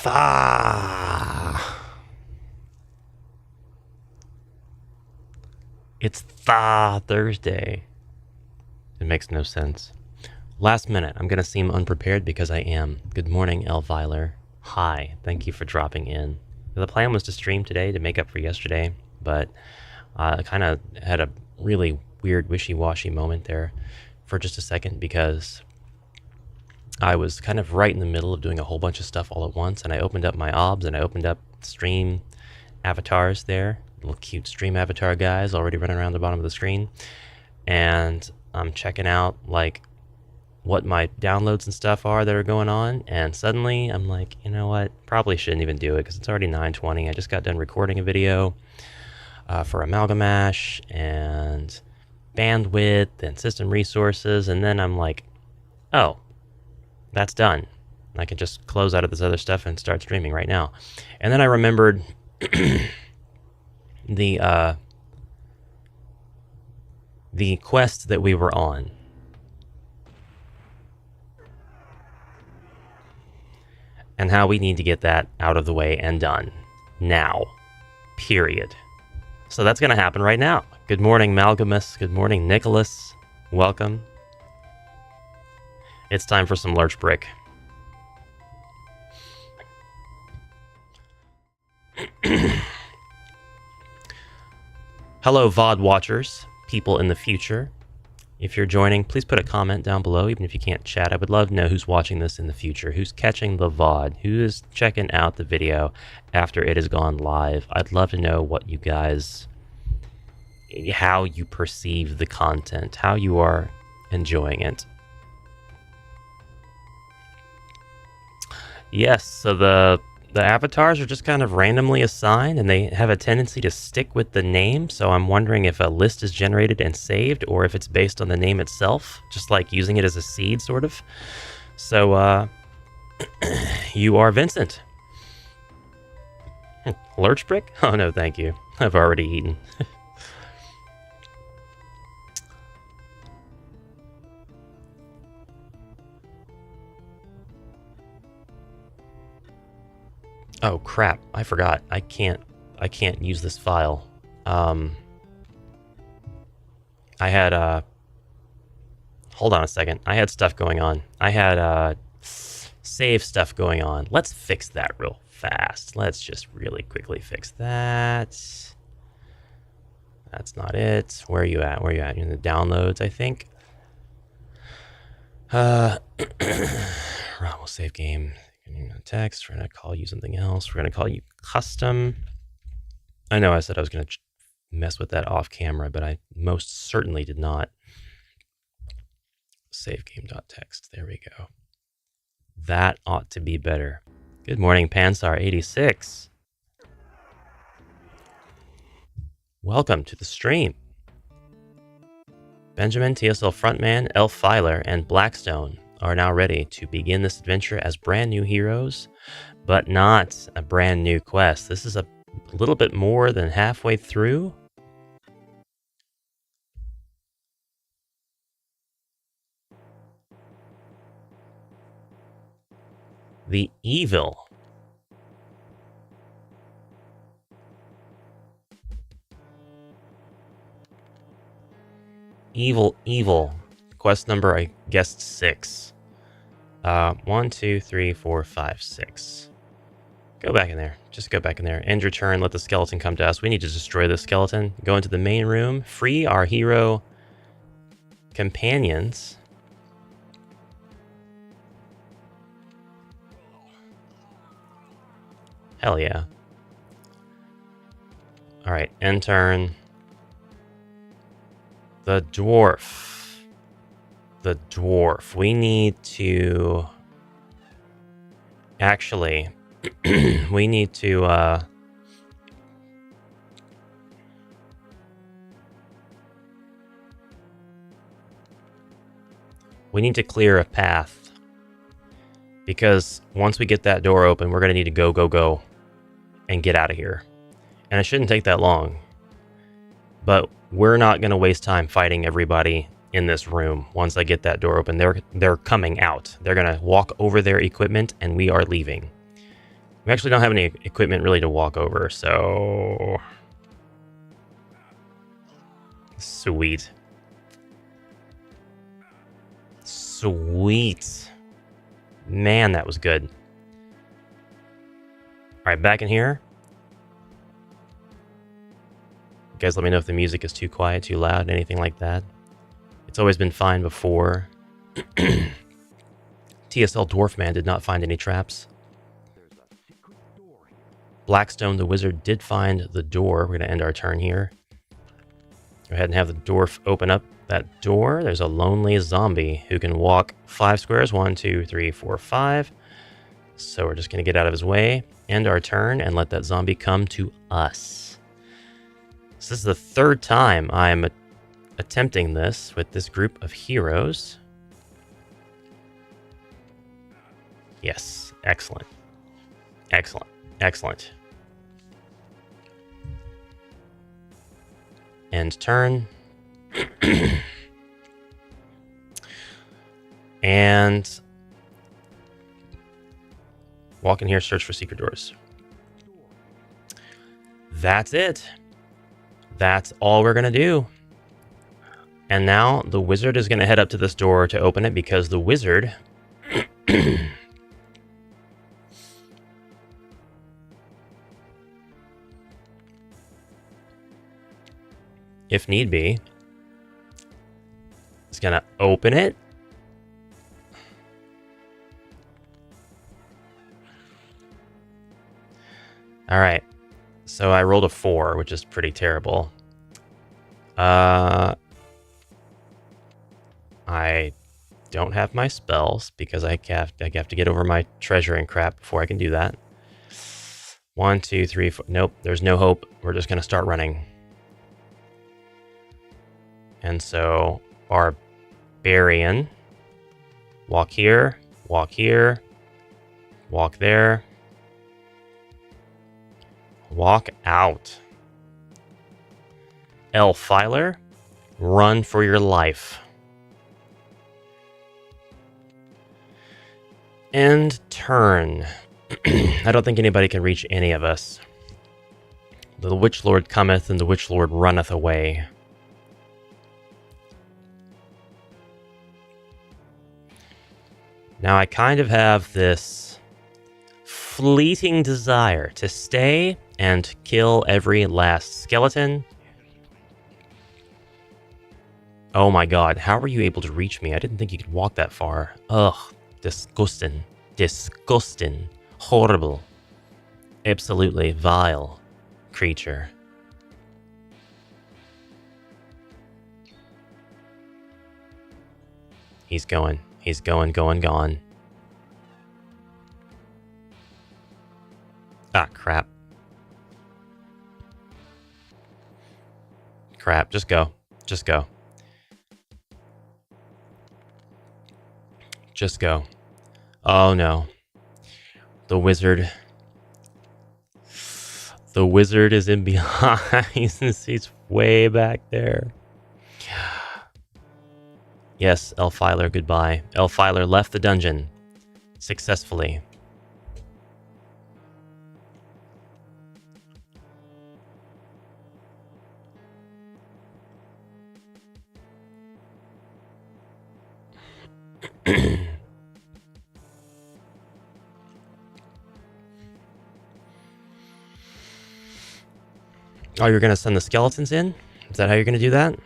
It's THAAAGsday. It makes no sense. Last minute, I'm going to seem unprepared because I am. Good morning, Elviler. Hi, thank you for dropping in. The plan was to stream today to make up for yesterday, but I kind of had a really weird wishy-washy moment there for just a second because I was kind of right in the middle of doing a whole bunch of stuff all at once, and I opened up my OBS and I opened up stream avatars there. Little cute stream avatar guys already running around the bottom of the screen, and I'm checking out like what my downloads and stuff are that are going on, and suddenly I'm like, you know what, probably shouldn't even do it because it's already 9:20. I just got done recording a video for Amalgamash and bandwidth and system resources, and then I'm like, oh, that's done. I can just close out of this other stuff and start streaming right now. And then I remembered the quest that we were on. And how we need to get that out of the way and done. Now. Period. So that's going to happen right now. Good morning, Malgamus. Good morning, Nicholas. Welcome. It's time for some Lurch Brick. Hello, VOD watchers, people in the future. If you're joining, please put a comment down below, even if you can't chat. I would love to know who's watching this in the future, who's catching the VOD, who is checking out the video after it has gone live. I'd love to know what you guys, how you perceive the content, how you are enjoying it. Yes, so the avatars are just kind of randomly assigned, and they have a tendency to stick with the name, so I'm wondering if a list is generated and saved, or if it's based on the name itself, just like using it as a seed, sort of. So, you are Vincent. Lurch Brick? Oh no, thank you. I've already eaten. Oh crap, I forgot. I can't use this file. I had hold on a second. I had stuff going on. I had save stuff going on. Let's fix that real fast. Let's just really quickly fix that. That's not it. Where are you at? Where are you at? You're in the downloads, I think. Right, we'll save game. Text. We're going to call you something else. We're going to call you custom. I know I said I was going to mess with that off camera, but I most certainly did not. Save game.text. There we go. That ought to be better. Good morning, Pansar86. Welcome to the stream. Benjamin, TSL Frontman, Elf Filer, and Blackstone are now ready to begin this adventure as brand new heroes, but not a brand new quest. This is a little bit more than halfway through. The Evil. Evil. Quest number, I guessed 6. 1, 2, 3, 4, 5, 6. Go back in there. Just go back in there. End your turn. Let the skeleton come to us. We need to destroy the skeleton. Go into the main room. Free our hero companions. Hell yeah. Alright, end turn. The dwarf. The dwarf. We need to... Actually, we need to, we need to clear a path. Because once we get that door open, we're going to need to go, and get out of here. And it shouldn't take that long. But we're not going to waste time fighting everybody in this room. Once I get that door open, they're coming out. They're going to walk over their equipment, and we are leaving. We actually don't have any equipment really to walk over, so... Sweet. Sweet. Man, that was good. Alright, back in here. You guys let me know if the music is too quiet, too loud, anything like that. It's always been fine before. TSL Dwarfman did not find any traps. Blackstone the Wizard did find the door. We're going to end our turn here. Go ahead and have the dwarf open up that door. There's a lonely zombie who can walk 5 squares. 1, 2, 3, 4, 5. So we're just going to get out of his way, end our turn, and let that zombie come to us. So this is the 3rd time I'm attempting this with this group of heroes. Yes, excellent. Excellent. Excellent. End turn. And walk in here, search for secret doors. That's it. That's all we're going to do. And now the wizard is going to head up to this door to open it because the wizard... if need be, is going to open it. All right. So I rolled a 4, which is pretty terrible. I don't have my spells because I have to get over my treasuring crap before I can do that. 1, 2, 3, 4. Nope, there's no hope. We're just going to start running. And so, Barbarian. Walk here, walk here, walk there. Walk out. Filer, run for your life. End turn. I don't think anybody can reach any of us. The Witch Lord cometh, and the Witch Lord runneth away. Now I kind of have this fleeting desire to stay and kill every last skeleton. Oh my god, how were you able to reach me? I didn't think you could walk that far. Ugh, disgusting. Disgusting. Horrible. Absolutely vile creature. He's going. He's going, gone. Ah, crap. Crap, just go. Just go. Just go. Oh, no. The wizard. The wizard is in behind. He's way back there. Yes, Filer, goodbye. Filer left the dungeon successfully. Oh, you're going to send the skeletons in? Is that how you're going to do that?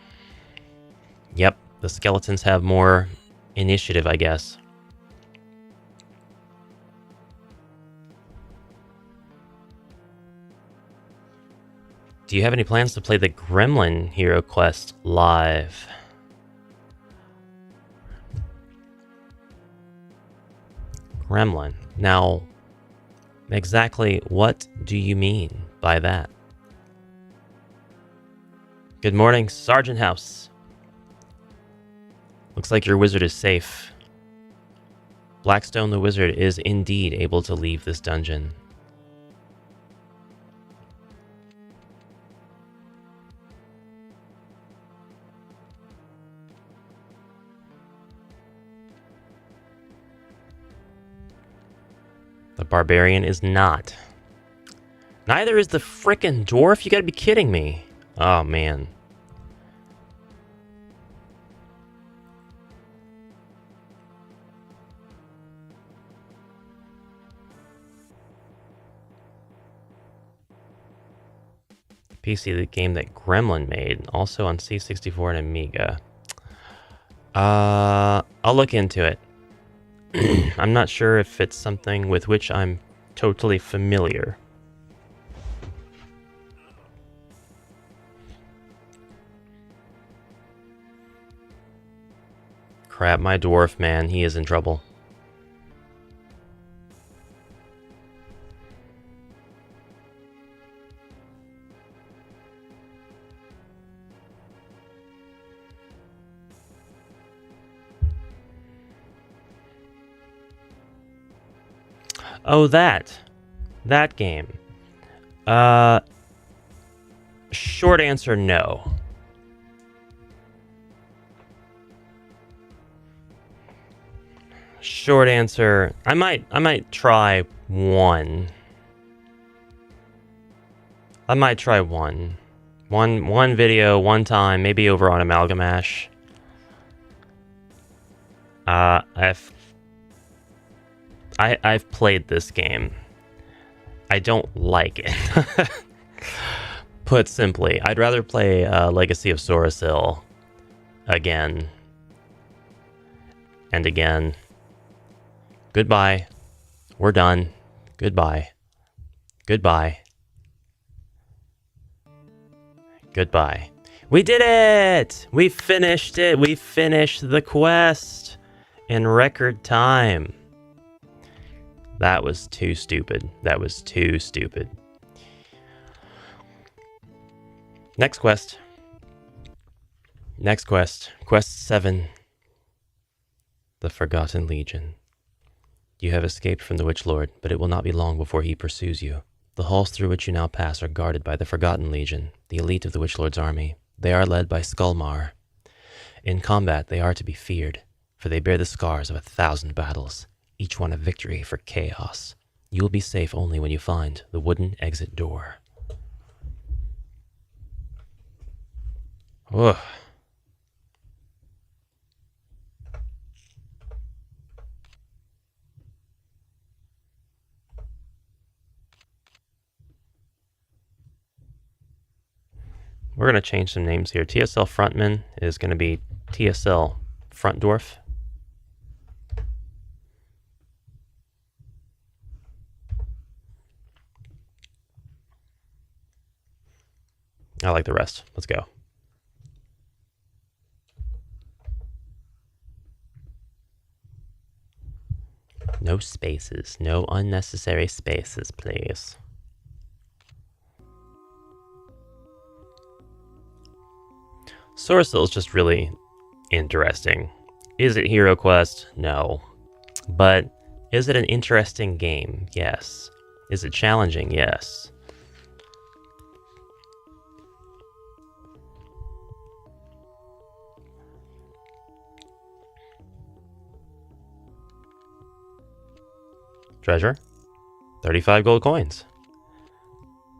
Yep, the skeletons have more initiative, I guess. Do you have any plans to play the Gremlin Hero Quest live? Gremlin. Now, exactly what do you mean by that? Good morning, Sergeant House. Looks like your wizard is safe. Blackstone the wizard is indeed able to leave this dungeon. The The barbarian is not. Neither is the frickin' dwarf. You gotta be kidding me. Oh, man. PC, the game that Gremlin made, also on C64 and Amiga. I'll look into it. I'm not sure if it's something with which I'm totally familiar. Crap, my dwarf, man, he is in trouble. Oh, that game. Short answer, no. Short answer, I might try one. I might try one. One video, one time, maybe over on Amalgamash. I've played this game. I don't like it. Put simply, I'd rather play Legacy of Sorasil again and again. Goodbye. We're done. Goodbye. Goodbye. Goodbye. We did it! We finished it! We finished the quest in record time. That was too stupid. That was too stupid. Next quest. Next quest. Quest 7. The Forgotten Legion. You have escaped from the Witch Lord, but it will not be long before he pursues you. The halls through which you now pass are guarded by the Forgotten Legion, the elite of the Witch Lord's army. They are led by Skullmar. In combat, they are to be feared, for they bear the scars of 1,000 battles, each one a victory for chaos. You will be safe only when you find the wooden exit door. Ugh. We're going to change some names here. TSL Frontman is going to be TSL Front Dwarf. I like the rest. Let's go. No spaces. No unnecessary spaces, please. Sourcil is just really interesting. Is it Hero Quest? No. But is it an interesting game? Yes. Is it challenging? Yes. Treasure? 35 gold coins.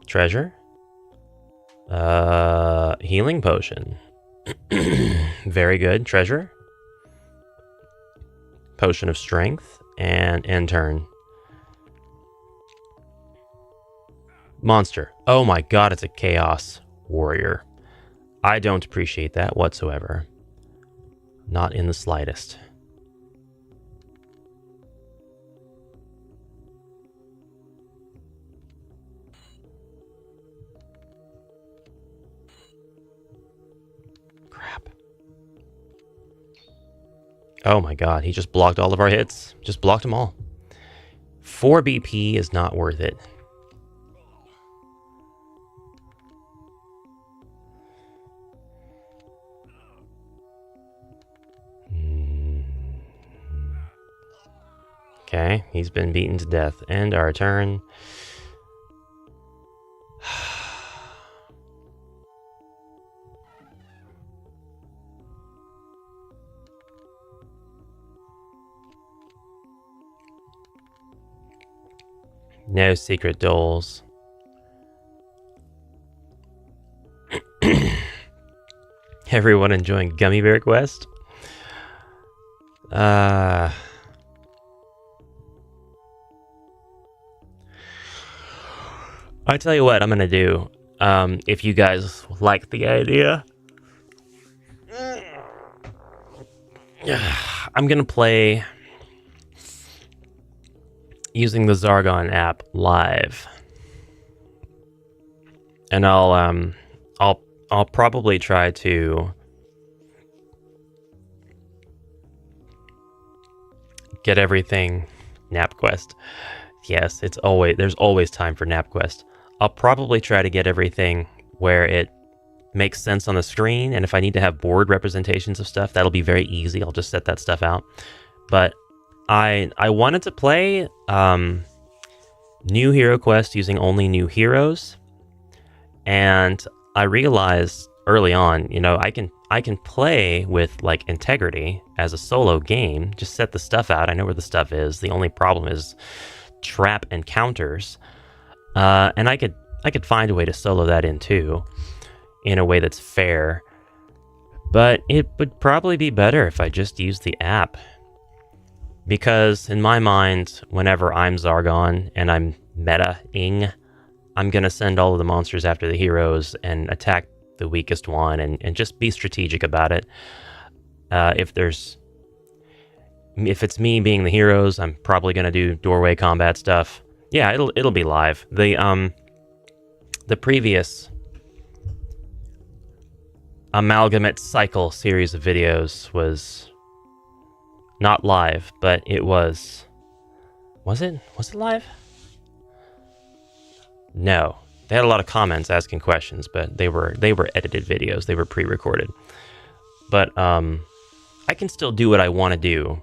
Treasure? Healing potion. Very good. Treasure. Potion of strength and end turn. Monster. Oh my god, it's a chaos warrior. I don't appreciate that whatsoever. Not in the slightest. Oh my god, he just blocked all of our hits. Just blocked them all. 4 BP is not worth it. Okay, he's been beaten to death. End our turn. No secret doles. Everyone enjoying Gummy Bear Quest? I tell you what I'm gonna do. If you guys like the idea, I'm gonna play using the Zargon app live, and I'll probably try to get everything. NapQuest. Yes, there's always time for NapQuest. I'll probably try to get everything where it makes sense on the screen, and if I need to have board representations of stuff, that'll be very easy. I'll just set that stuff out. But I wanted to play New Hero Quest using only new heroes, and I realized early on, I can play with like integrity as a solo game. Just set the stuff out. I know where the stuff is. The only problem is trap and counters, and I could find a way to solo that in too, in a way that's fair. But it would probably be better if I just used the app, because in my mind, whenever I'm Zargon and I'm meta-ing, I'm gonna send all of the monsters after the heroes and attack the weakest one, and just be strategic about it. If it's me being the heroes, I'm probably gonna do doorway combat stuff. Yeah, it'll be live. The previous Amalgamate Cycle series of videos was not live, but it was. Was it live? No. They had a lot of comments asking questions, but they were edited videos. They were pre-recorded. But I can still do what I want to do.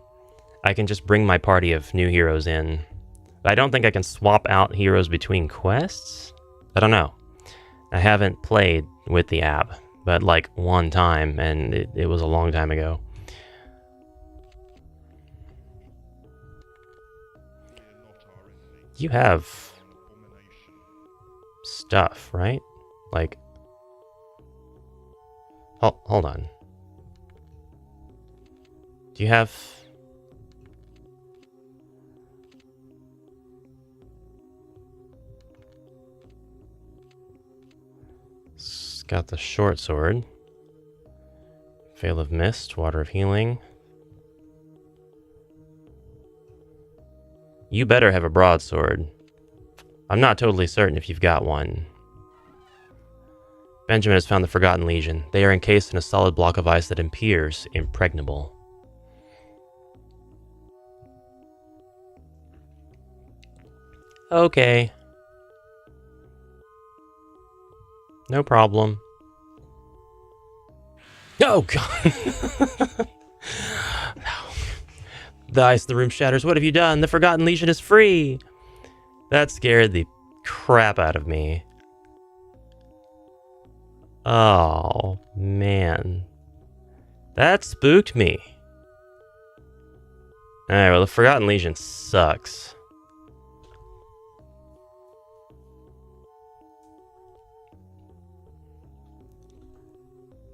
I can just bring my party of new heroes in. I don't think I can swap out heroes between quests. I don't know. I haven't played with the app, but like one time, and it was a long time ago. You have stuff, right? Like, hold on. Do you have... Got the short sword. Veil of Mist, Water of Healing. You better have a broadsword. I'm not totally certain if you've got one. Benjamin has found the Forgotten Legion. They are encased in a solid block of ice that appears impregnable. Okay. No problem. Oh, God. No. The ice in the room shatters. What have you done? The Forgotten Legion is free. That scared the crap out of me. Oh, man. That spooked me. Alright, well, the Forgotten Legion sucks.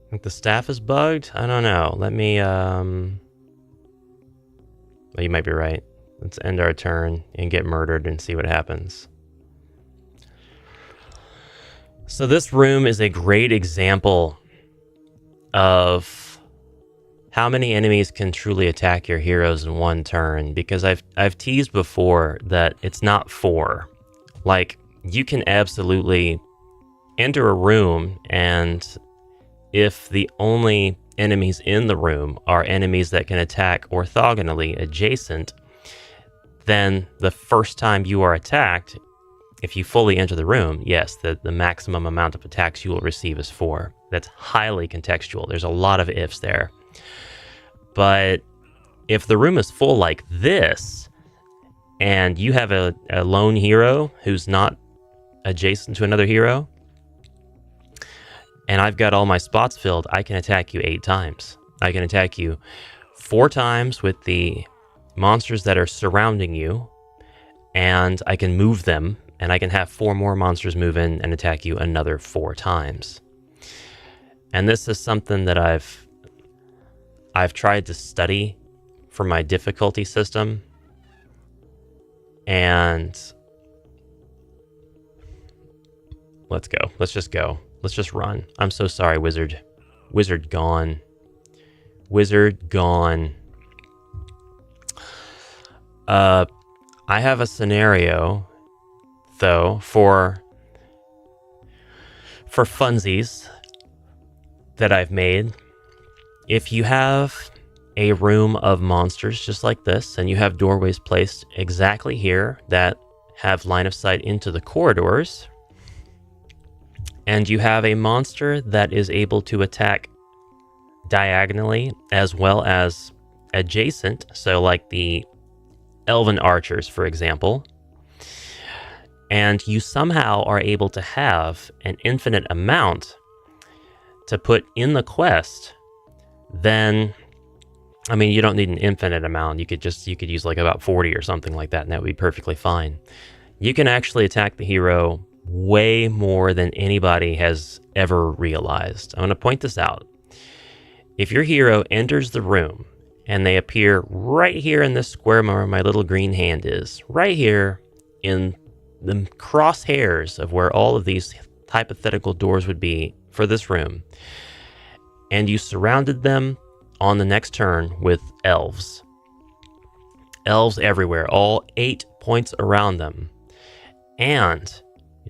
I think the staff is bugged? I don't know. Let me, well, you might be right. Let's end our turn and get murdered and see what happens. So this room is a great example of how many enemies can truly attack your heroes in one turn, because I've teased before that it's not 4. Like, you can absolutely enter a room, and if the only enemies in the room are enemies that can attack orthogonally adjacent, then the first time you are attacked, if you fully enter the room, yes, the maximum amount of attacks you will receive is 4. That's highly contextual. There's a lot of ifs there. But if the room is full like this, and you have a lone hero who's not adjacent to another hero, and I've got all my spots filled, I can attack you 8 times. I can attack you 4 times with the monsters that are surrounding you, and I can move them, and I can have 4 more monsters move in and attack you another 4 times. And this is something that I've tried to study for my difficulty system, and let's go. Let's just go. Let's just run. I'm so sorry, Wizard. Wizard gone. Wizard gone. I have a scenario, though, for funsies that I've made. If you have a room of monsters just like this, and you have doorways placed exactly here that have line of sight into the corridors, and you have a monster that is able to attack diagonally as well as adjacent, so like the elven archers, for example, and you somehow are able to have an infinite amount to put in the quest, then, I mean, you don't need an infinite amount. You could use like about 40 or something like that, and that would be perfectly fine. You can actually attack the hero way more than anybody has ever realized. I'm going to point this out. If your hero enters the room and they appear right here in this square where my little green hand is, right here in the crosshairs of where all of these hypothetical doors would be for this room, and you surrounded them on the next turn with elves. Elves everywhere, all 8 points around them. And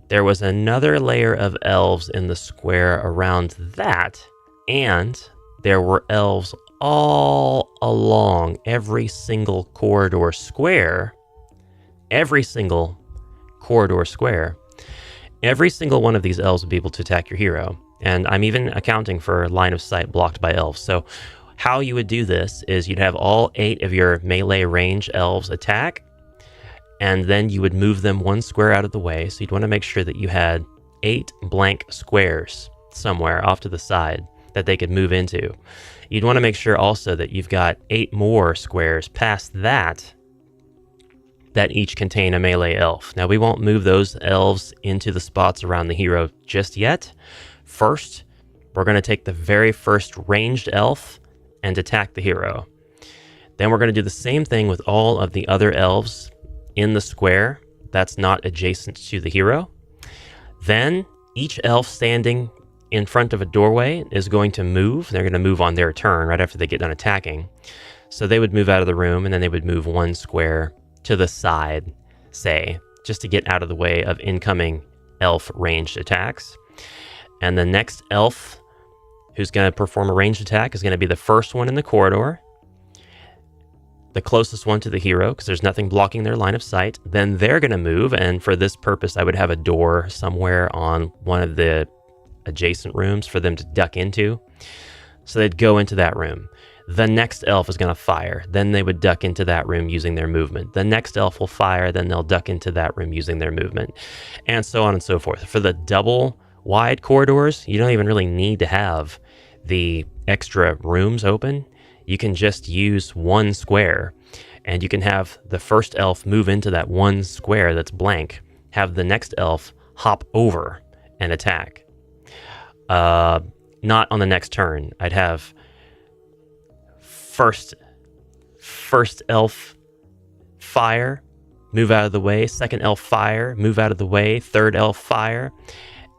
there was another layer of elves in the square around that, and there were elves all along every single corridor square. Every single corridor square. Every single one of these elves would be able to attack your hero. And I'm even accounting for line of sight blocked by elves. So how you would do this is you'd have all 8 of your melee range elves attack, and then you would move them 1 square out of the way. So you'd want to make sure that you had 8 blank squares somewhere off to the side that they could move into. You'd want to make sure also that you've got 8 more squares past that each contain a melee elf. Now, we won't move those elves into the spots around the hero just yet. First, we're going to take the very first ranged elf and attack the hero. Then we're going to do the same thing with all of the other elves in the square that's not adjacent to the hero. Then each elf standing in front of a doorway is going to move. They're going to move on their turn right after they get done attacking. So they would move out of the room, and then they would move 1 square to the side, say, just to get out of the way of incoming elf ranged attacks. And the next elf who's going to perform a ranged attack is going to be the first one in the corridor, the closest one to the hero, because there's nothing blocking their line of sight. Then they're going to move, and for this purpose, I would have a door somewhere on one of the adjacent rooms for them to duck into. So they'd go into that room. The next elf is going to fire. Then they would duck into that room using their movement. The next elf will fire. Then they'll duck into that room using their movement. And so on and so forth. For the double wide corridors, you don't even really need to have the extra rooms open. You can just use 1 square, and you can have the first elf move into that 1 square that's blank, have the next elf hop over and attack. Not on the next turn. I'd have first elf fire, move out of the way, second elf fire, move out of the way, third elf fire,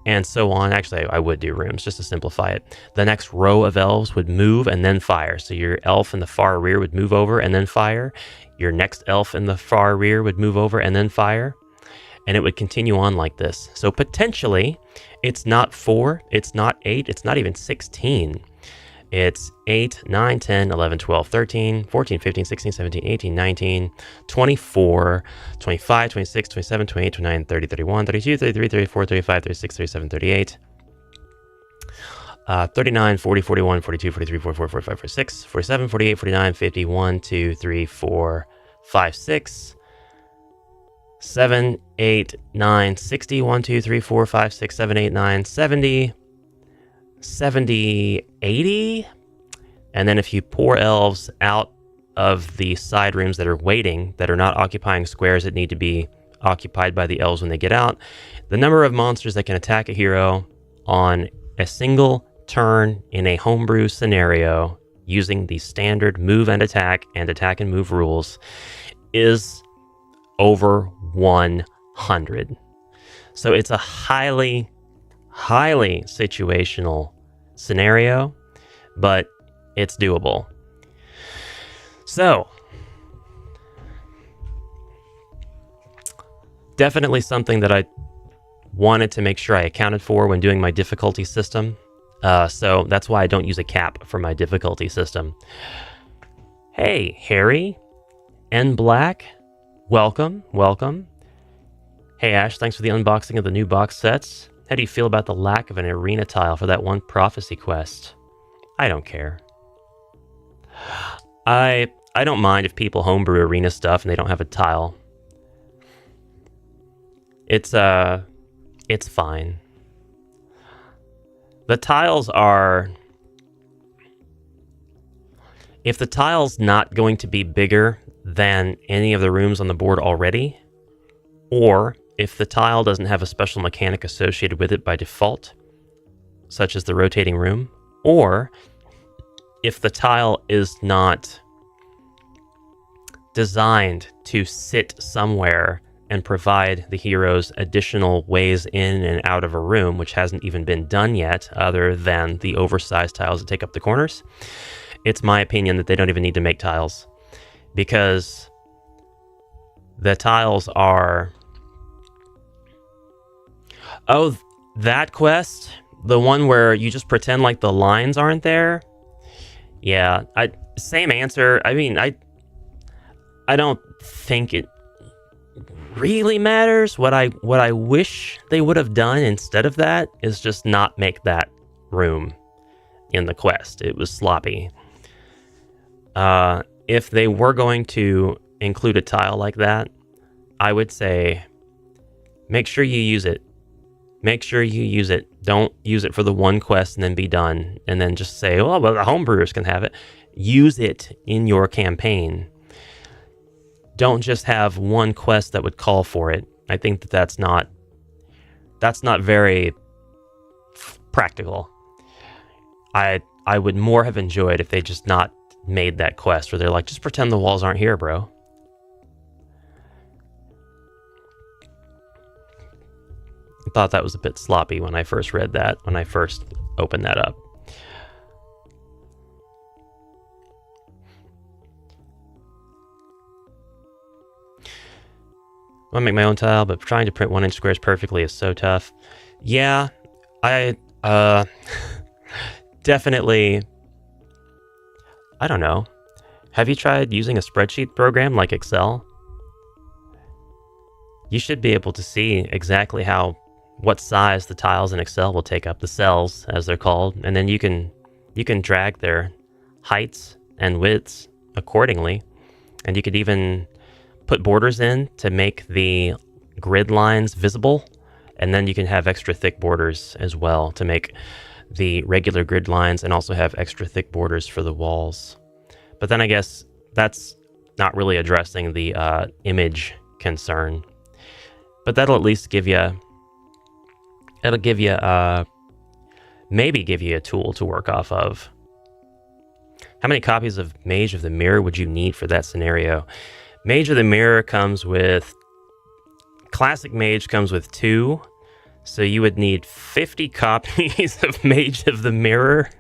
and so on. Actually, I would do rooms just to simplify it. The next row of elves would move and then fire. So your elf in the far rear would move over and then fire. Your next elf in the far rear would move over and then fire. And it would continue on like this. So potentially, it's not 4, it's not 8, it's not even 16. It's 8, 9, 10, 11, 12, 13, 14, 15, 16, 17, 18, 19, 24, 25, 26, 27, 28, 29, 30, 31, 32, 33, 34, 35, 36, 37, 38, 39, 40, 41, 42, 43, 44, 45, 46, 47, 48, 49, 50, 1, 2, 3, 4, 5, 6, 7, 8, 9, 60, 1, 2, 3, 4, 5, 6, 7, 8, 9, 70, 70, 80. And then if you pour elves out of the side rooms that are waiting, that are not occupying squares that need to be occupied by the elves when they get out, the number of monsters that can attack a hero on a single turn in a homebrew scenario using the standard move and attack and move rules is over 100. So it's a highly situational scenario, but it's doable. So, definitely something that I wanted to make sure I accounted for when doing my difficulty system. So that's why I don't use a cap for my difficulty system. Hey, Harry and Black, welcome. Hey, Ash, thanks for the unboxing of the new box sets. How do you feel about the lack of an arena tile for that one prophecy quest? I don't care. I don't mind if people homebrew arena stuff and they don't have a tile. It's fine. The tiles are... If the tile's not going to be bigger than any of the rooms on the board already, or if the tile doesn't have a special mechanic associated with it by default, such as the rotating room, or if the tile is not designed to sit somewhere and provide the heroes additional ways in and out of a room, which hasn't even been done yet, other than the oversized tiles that take up the corners, it's my opinion that they don't even need to make tiles, because the tiles are... Oh, that quest? The one where you just pretend like the lines aren't there? Yeah, same answer. I mean, I don't think it really matters. What I wish they would have done instead of that is just not make that room in the quest. It was sloppy. If they were going to include a tile like that, I would say make sure you use it. Make sure you use it. Don't use it for the one quest and then be done. And then just say, oh, well, the homebrewers can have it. Use it in your campaign. Don't just have one quest that would call for it. I think that's not very practical. I would more have enjoyed if they just not made that quest where they're like, just pretend the walls aren't here, bro. I thought that was a bit sloppy when I first read that, when I first opened that up. I want to make my own tile, but trying to print 1-inch squares perfectly is so tough. Yeah, I definitely... I don't know. Have you tried using a spreadsheet program like Excel? You should be able to see exactly what size the tiles in Excel will take up, the cells as they're called, and then you can drag their heights and widths accordingly, and you could even put borders in to make the grid lines visible, and then you can have extra thick borders as well to make the regular grid lines and also have extra thick borders for the walls. But then I guess that's not really addressing the image concern, but that'll at least give you... It'll give you, maybe give you a tool to work off of. How many copies of Mage of the Mirror would you need for that scenario? Mage of the Mirror comes with... Classic Mage comes with 2. So you would need 50 copies of Mage of the Mirror.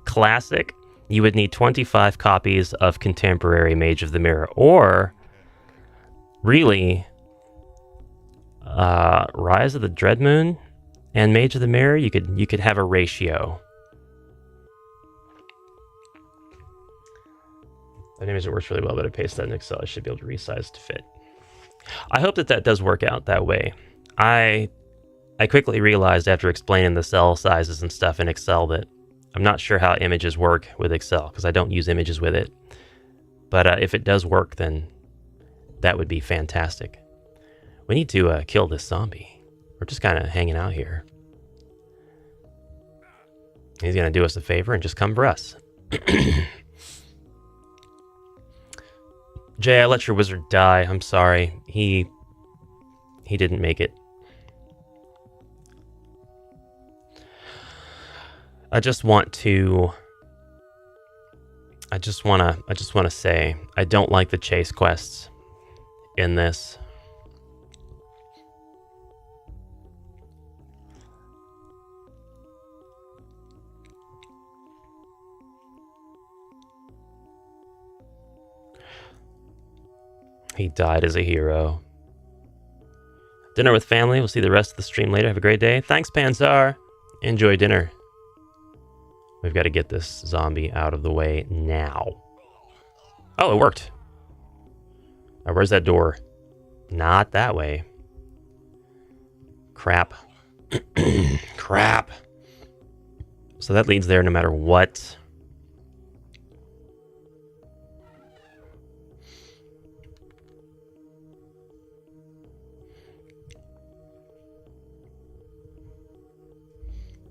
Classic. You would need 25 copies of Contemporary Mage of the Mirror. Or, really, Rise of the Dreadmoon and Mage of the Mirror, you could have a ratio. That image works really well, but I paste that in Excel. I should be able to resize to fit. I hope that does work out that way. I quickly realized after explaining the cell sizes and stuff in Excel that I'm not sure how images work with Excel, because I don't use images with it. But if it does work, then that would be fantastic. We need to kill this zombie. We're just kind of hanging out here. He's going to do us a favor and just come for us. Jay, I let your wizard die. I'm sorry. He didn't make it. I just want to say I don't like the chase quests in this. He died as a hero. Dinner with family. We'll see the rest of the stream later. Have a great day. Thanks, Pansar. Enjoy dinner. We've got to get this zombie out of the way now. Oh, it worked. Oh, where's that door? Not that way. Crap. Crap. So that leads there no matter what.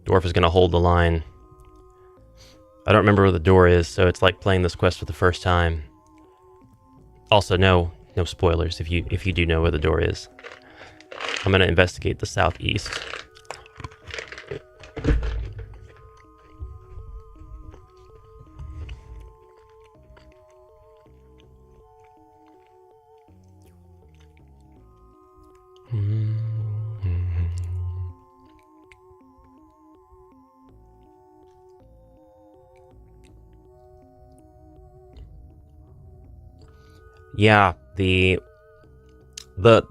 Dwarf is going to hold the line. I don't remember where the door is, so it's like playing this quest for the first time. Also, no spoilers if you do know where the door is. I'm going to investigate the southeast. Yeah, the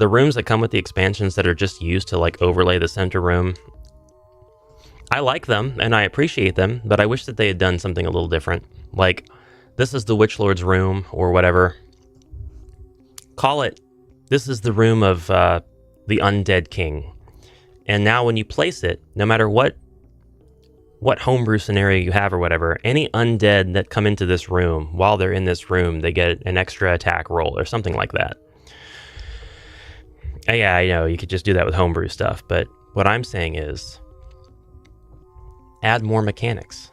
rooms that come with the expansions that are just used to like overlay the center room, I like them and I appreciate them, but I wish that they had done something a little different. Like, this is the Witch Lord's room or whatever. Call it, this is the room of the Undead King. And now when you place it, no matter what homebrew scenario you have or whatever, any undead that come into this room, while they're in this room, they get an extra attack roll or something like that. Yeah, I know, you could just do that with homebrew stuff, but what I'm saying is, add more mechanics.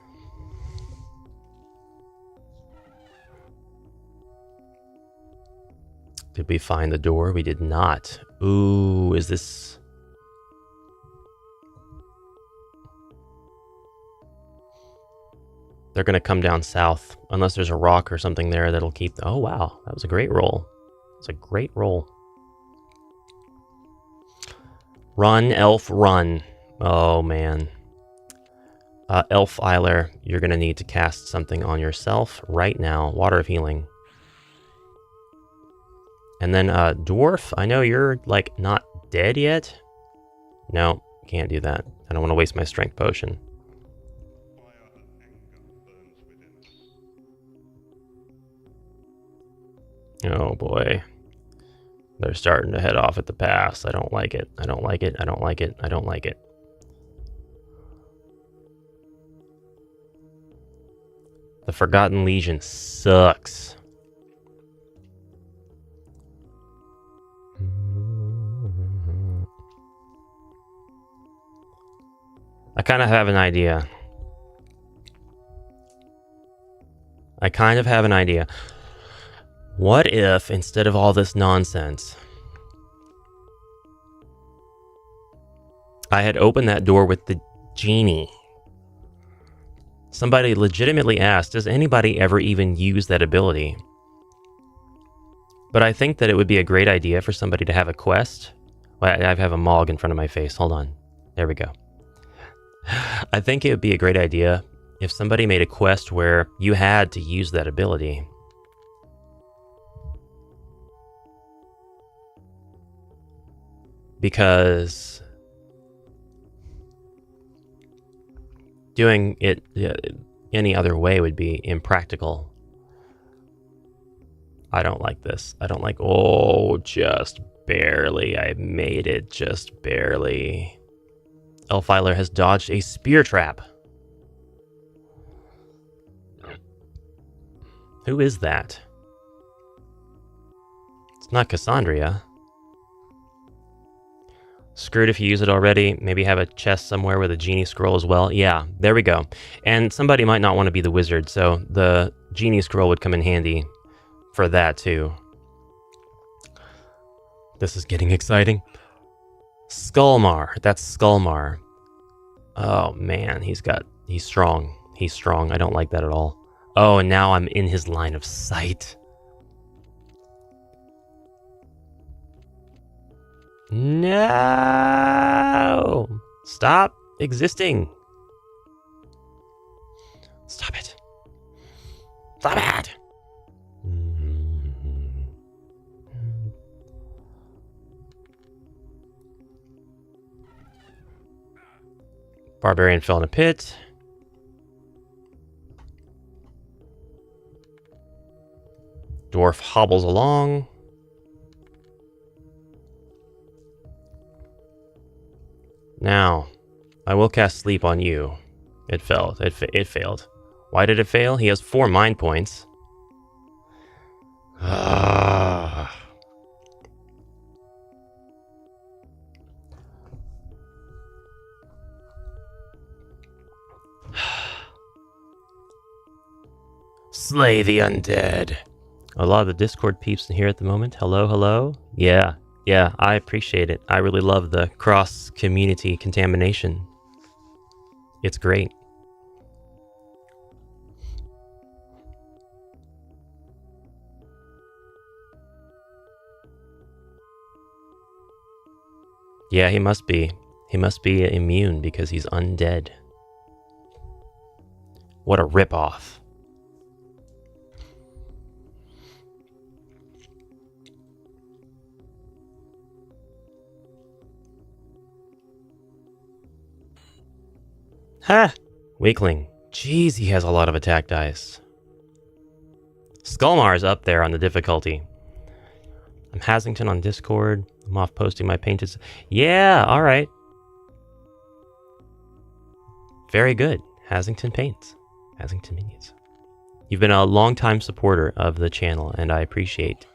Did we find the door? We did not. Ooh, is this... They're going to come down south, unless there's a rock or something there that'll keep... Oh, wow. That was a great roll. It's a great roll. Run, elf, run. Oh, man. Elf Eiler, you're going to need to cast something on yourself right now. Water of Healing. And then, Dwarf, I know you're, like, not dead yet. No, can't do that. I don't want to waste my strength potion. Oh boy. They're starting to head off at the pass. I don't like it. I don't like it. I don't like it. I don't like it. The Forgotten Legion sucks. I kind of have an idea. What if, instead of all this nonsense, I had opened that door with the genie? Somebody legitimately asked, does anybody ever even use that ability? But I think that it would be a great idea for somebody to have a quest. Well, I have a Mog in front of my face. Hold on. There we go. I think it would be a great idea if somebody made a quest where you had to use that ability. Because doing it any other way would be impractical. I don't like this. I don't like... Oh, just barely. I made it just barely. Elfiler has dodged a spear trap. Who is that? It's not Cassandria. Screwed if you use it already. Maybe have a chest somewhere with a genie scroll as well. Yeah, there we go. And somebody might not want to be the wizard, so the genie scroll would come in handy for that too. This is getting exciting. Skullmar. That's Skullmar. Oh, man. He's strong. He's strong. I don't like that at all. Oh, and now I'm in his line of sight. No! Stop existing. Stop it. Stop it! Barbarian fell in a pit. Dwarf hobbles along. Now, I will cast sleep on you. It failed. It failed. Why did it fail? He has 4 mind points. Slay the undead. A lot of the Discord peeps in here at the moment. Hello, hello. Yeah, I appreciate it. I really love the cross-community contamination. It's great. Yeah, he must be. He must be immune because he's undead. What a ripoff. Ha! Weakling. Jeez, he has a lot of attack dice. Skullmar's up there on the difficulty. I'm Hasington on Discord. I'm off posting my painted... Yeah, alright. Very good. Hasington Paints. Hasington Minions. You've been a long-time supporter of the channel, and I appreciate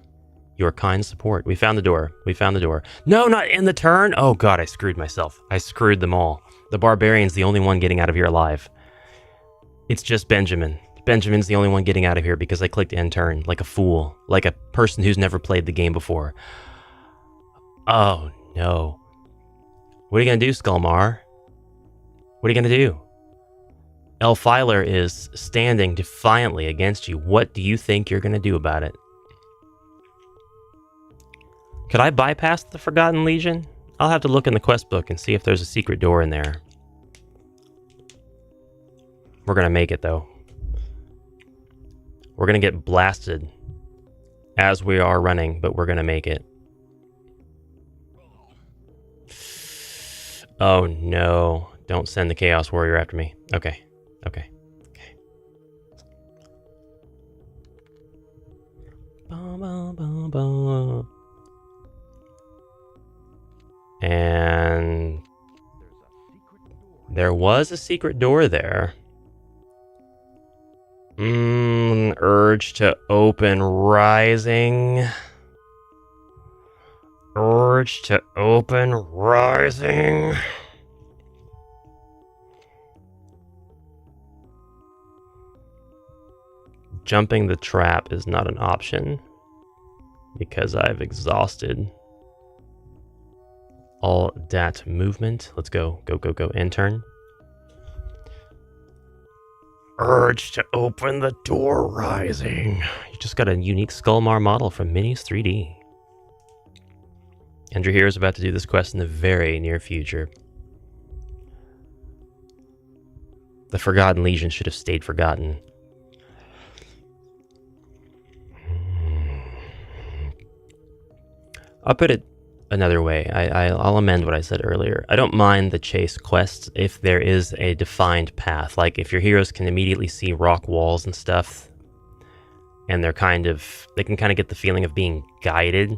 your kind support. We found the door. We found the door. No, not in the turn! Oh god, I screwed myself. I screwed them all. The Barbarian's the only one getting out of here alive. It's just Benjamin. Benjamin's the only one getting out of here because I clicked end turn like a fool. Like a person who's never played the game before. Oh, no. What are you going to do, Skullmar? What are you going to do? Elfiler is standing defiantly against you. What do you think you're going to do about it? Could I bypass the Forgotten Legion? I'll have to look in the quest book and see if there's a secret door in there. We're going to make it, though. We're going to get blasted as we are running, but we're going to make it. Oh, no. Don't send the Chaos Warrior after me. Okay. Okay. Okay. And there was a secret door there. Urge to open rising. Urge to open rising. Jumping the trap is not an option because I've exhausted all that movement. Let's go, go, go, go, intern. Urge to open the door rising. You just got a unique Skullmar model from Minis 3D. Andrew here is about to do this quest in the very near future. The Forgotten Legion should have stayed forgotten. I'll put it another way. I'll amend what I said earlier. I don't mind the chase quests if there is a defined path. Like if your heroes can immediately see rock walls and stuff, and they can kind of get the feeling of being guided,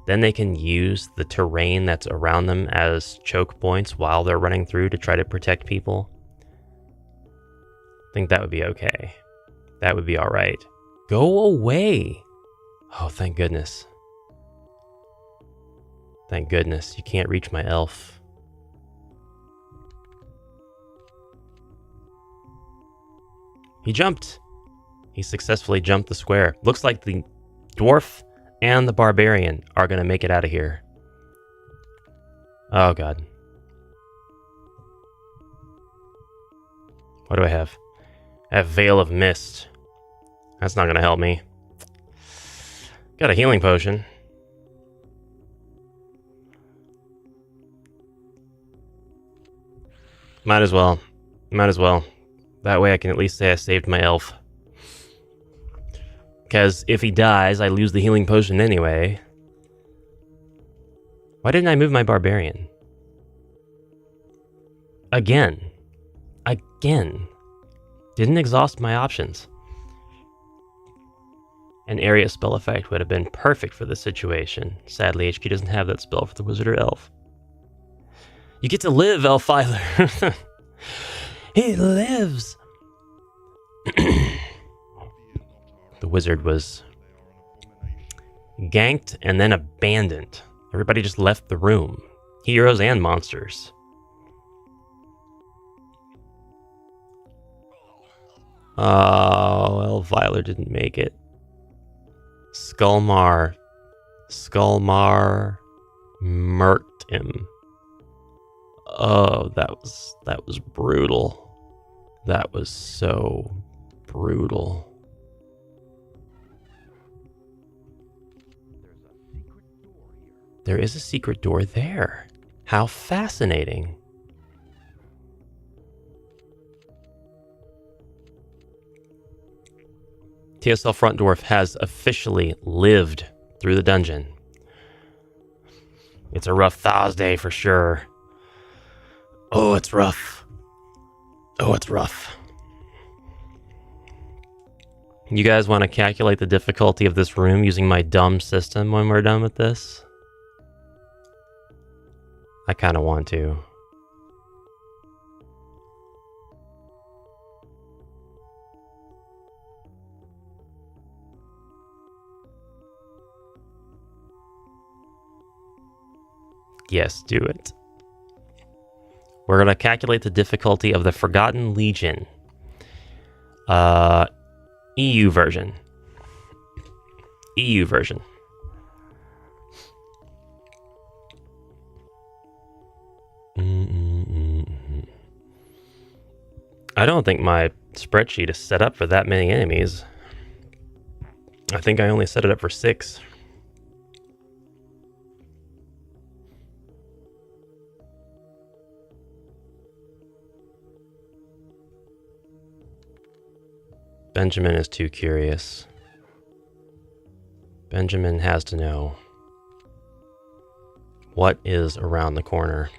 then they can use the terrain that's around them as choke points while they're running through to try to protect people. I think that would be okay. That would be all right. Go away. Oh, thank goodness. Thank goodness, you can't reach my elf. He jumped. He successfully jumped the square. Looks like the dwarf and the barbarian are going to make it out of here. Oh, God. What do I have? I have Veil of Mist. That's not going to help me. Got a healing potion. Might as well. Might as well. That way I can at least say I saved my elf. Because if he dies, I lose the healing potion anyway. Why didn't I move my barbarian? Again. Again. Didn't exhaust my options. An area spell effect would have been perfect for this situation. Sadly, HQ doesn't have that spell for the wizard or elf. You get to live, Elfiler. He lives. The wizard was ganked and then abandoned. Everybody just left the room. Heroes and monsters. Oh, Elfiler didn't make it. Skullmar murked him. Oh, that was brutal. That was so brutal. There is a secret door there. How fascinating. TSL Front Dwarf has officially lived through the dungeon. It's a rough THAAGHsday for sure. Oh, it's rough. Oh, it's rough. You guys want to calculate the difficulty of this room using my dumb system when we're done with this? I kind of want to. Yes, do it. We're going to calculate the difficulty of the Forgotten Legion. EU version. EU version. I don't think my spreadsheet is set up for that many enemies. I think I only set it up for 6. Benjamin is too curious. Benjamin has to know what is around the corner.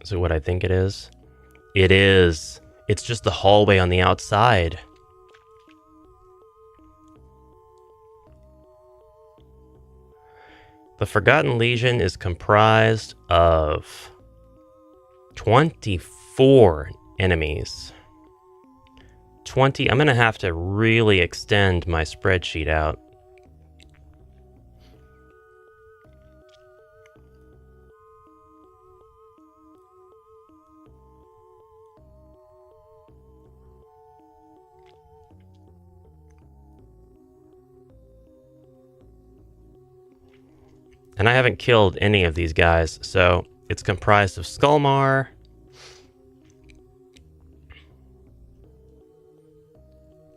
Is it what I think it is? It is. It's just the hallway on the outside. The Forgotten Legion is comprised of 24 enemies. 20. I'm going to have to really extend my spreadsheet out. And I haven't killed any of these guys, so it's comprised of Skullmar,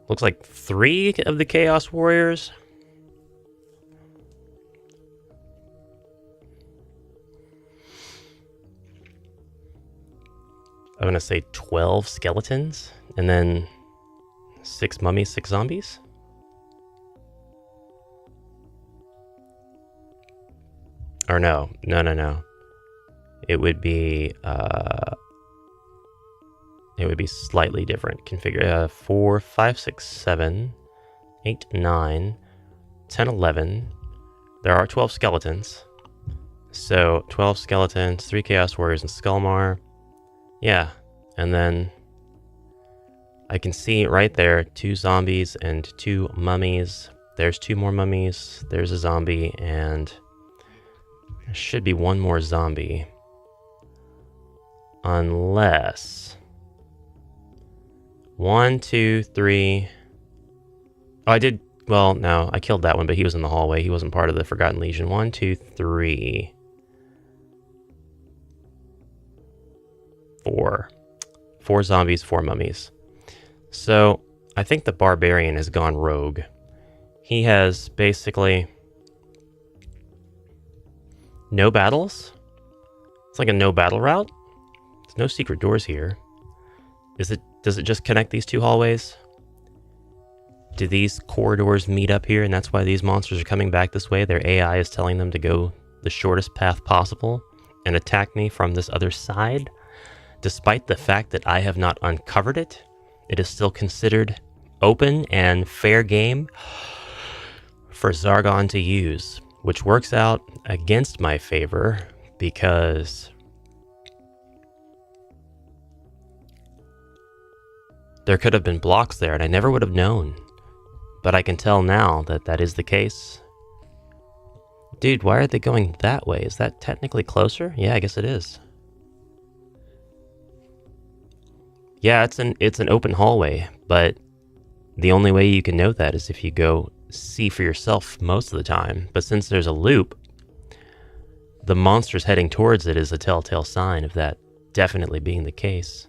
looks like 3 of the Chaos Warriors. I'm gonna say 12 skeletons, and then 6 mummies, 6 zombies. Or no. It would be slightly different. Configure 4, 5, 6, 7, 8, 9, 10, 11. There are 12 skeletons. So 12 skeletons, 3 Chaos Warriors, and Skullmar. Yeah, and then I can see right there 2 zombies and 2 mummies. There's 2 more mummies. There's a zombie, and there should be 1 more zombie. Unless 1, 2, 3. Oh, I did Well, no, I killed that one, but he was in the hallway. He wasn't part of the Forgotten Legion. 1, 2, 3, 4. 4 zombies, 4 mummies. So, I think the barbarian has gone rogue. He has basically no battles. It's like a no battle route. There's no secret doors here. Does it just connect these 2 hallways? Do these corridors meet up here, and that's why these monsters are coming back this way? Their AI is telling them to go the shortest path possible and attack me from this other side? Despite the fact that I have not uncovered it, it is still considered open and fair game for Zargon to use, which works out against my favor because there could have been blocks there and I never would have known. But I can tell now that that is the case. Dude, why are they going that way? Is that technically closer? Yeah, I guess it is. Yeah, it's an open hallway, but the only way you can know that is if you go see for yourself most of the time. But since there's a loop, the monsters heading towards it is a telltale sign of that definitely being the case.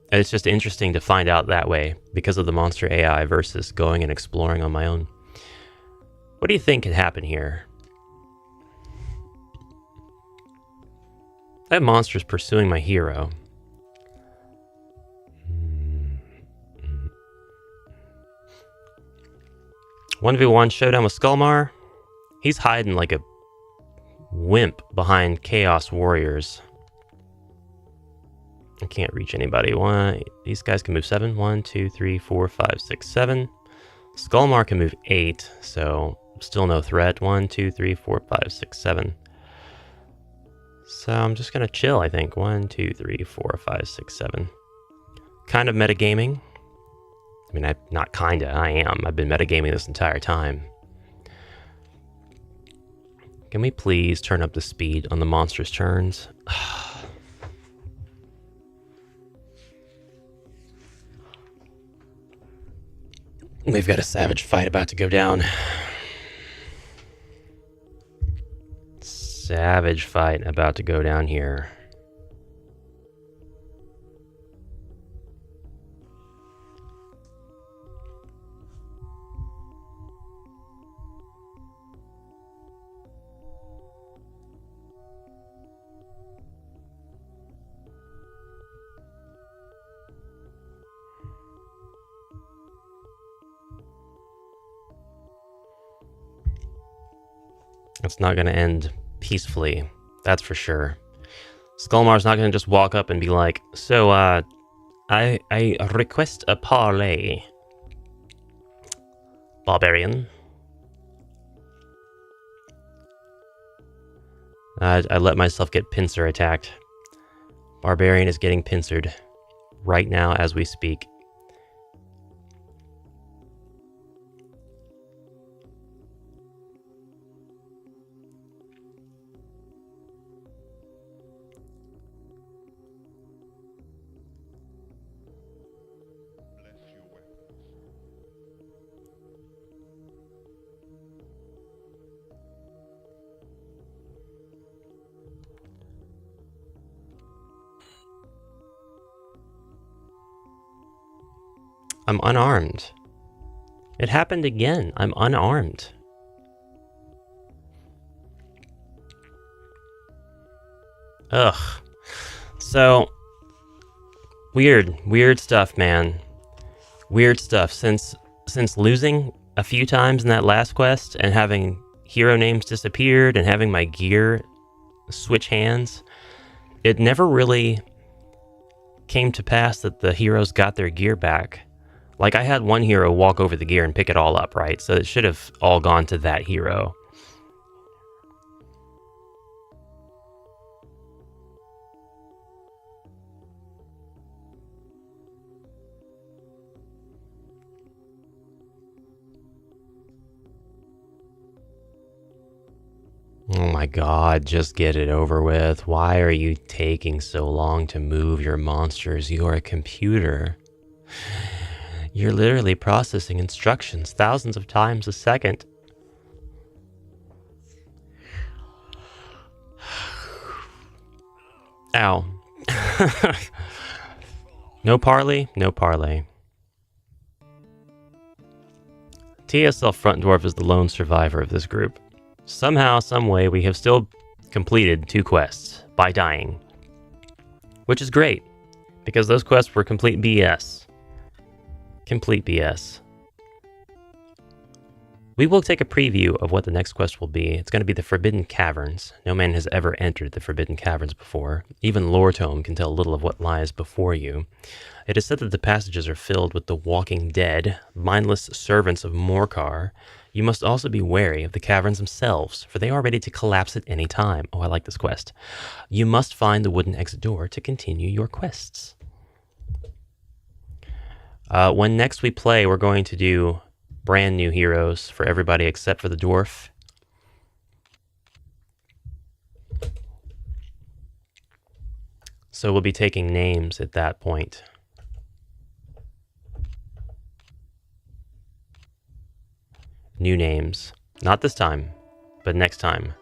And it's just interesting to find out that way because of the monster AI versus going and exploring on my own. What do you think could happen here? I have monsters pursuing my hero. 1v1 showdown with Skullmar. He's hiding like a wimp behind Chaos Warriors. I can't reach anybody. These guys can move 7. 1, 2, 3, 4, 5, 6, 7. Skullmar can move 8, so still no threat. 1, 2, 3, 4, 5, 6, 7. So I'm just gonna chill, I think. 1, 2, 3, 4, 5, 6, 7. Kind of metagaming. I mean, not kinda, I am. I've been metagaming this entire time. Can we please turn up the speed on the monster's turns? We've got a savage fight about to go down. Savage fight about to go down here. It's not going to end peacefully, that's for sure. Skullmar's not going to just walk up and be like, so, I request a parley. Barbarian. I let myself get pincer attacked. Barbarian is getting pincered right now as we speak. I'm unarmed. It happened again. I'm unarmed. Ugh. So, weird stuff, man. Weird stuff. Since losing a few times in that last quest and having hero names disappeared and having my gear switch hands, it never really came to pass that the heroes got their gear back. Like, I had one hero walk over the gear and pick it all up, right? So it should have all gone to that hero. Oh my god, just get it over with. Why are you taking so long to move your monsters? You're a computer. You're literally processing instructions thousands of times a second. Ow. No parley, no parley. TSL Front Dwarf is the lone survivor of this group. Somehow, someway, we have still completed 2 quests by dying. Which is great, because those quests were complete BS. Complete BS. We will take a preview of what the next quest will be. It's going to be the Forbidden Caverns. No man has ever entered the Forbidden Caverns before. Even Lore Tome can tell little of what lies before you. It is said that the passages are filled with the walking dead, mindless servants of Morcar. You must also be wary of the caverns themselves, for they are ready to collapse at any time. Oh, I like this quest. You must find the wooden exit door to continue your quests. When next we play, we're going to do brand new heroes for everybody except for the dwarf. So we'll be taking names at that point. New names. Not this time, but next time.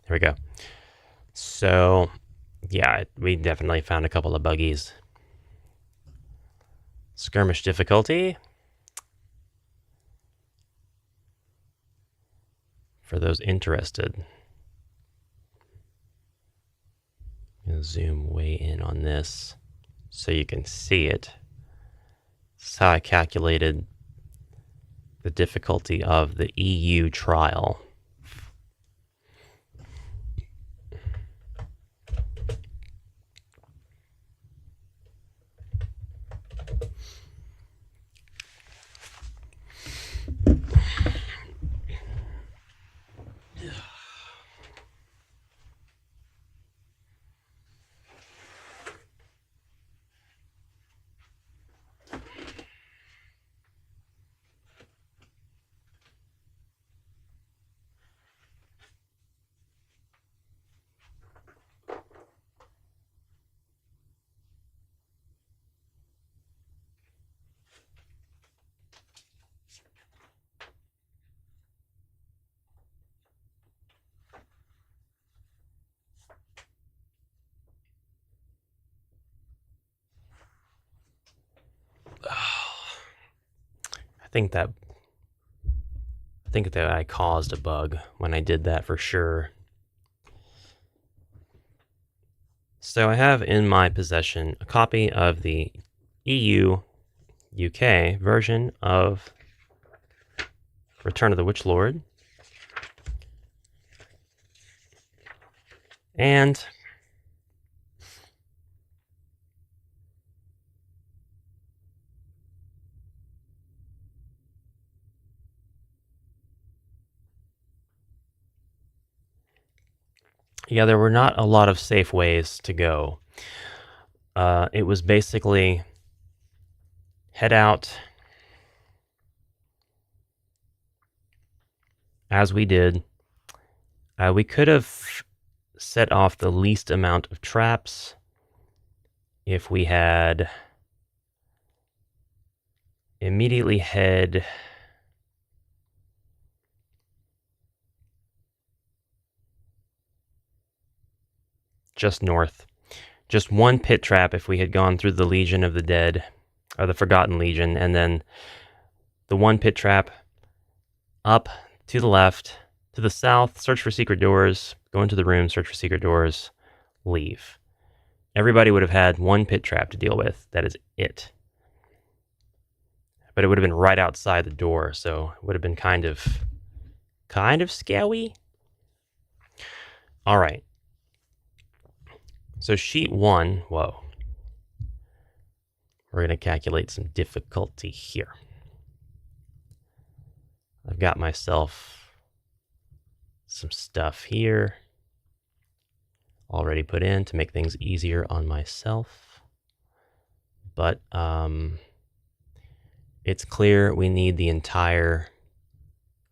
There we go. So, yeah, we definitely found a couple of buggies. Skirmish difficulty. For those interested. I'm going to zoom way in on this so you can see it. This is how I calculated the difficulty of the EU trial. I think that I caused a bug when I did that for sure. So I have in my possession a copy of the EU UK version of Return of the Witch Lord. And yeah, there were not a lot of safe ways to go. It was basically head out as we did. We could have set off the least amount of traps if we had immediately head just north. Just one pit trap if we had gone through the Legion of the Dead, or the Forgotten Legion, and then the one pit trap up to the left, to the south, search for secret doors, go into the room, search for secret doors, leave. Everybody would have had one pit trap to deal with. That is it. But it would have been right outside the door, so it would have been kind of scary. All right. So sheet 1, whoa. We're going to calculate some difficulty here. I've got myself some stuff here already put in to make things easier on myself. but it's clear we need the entire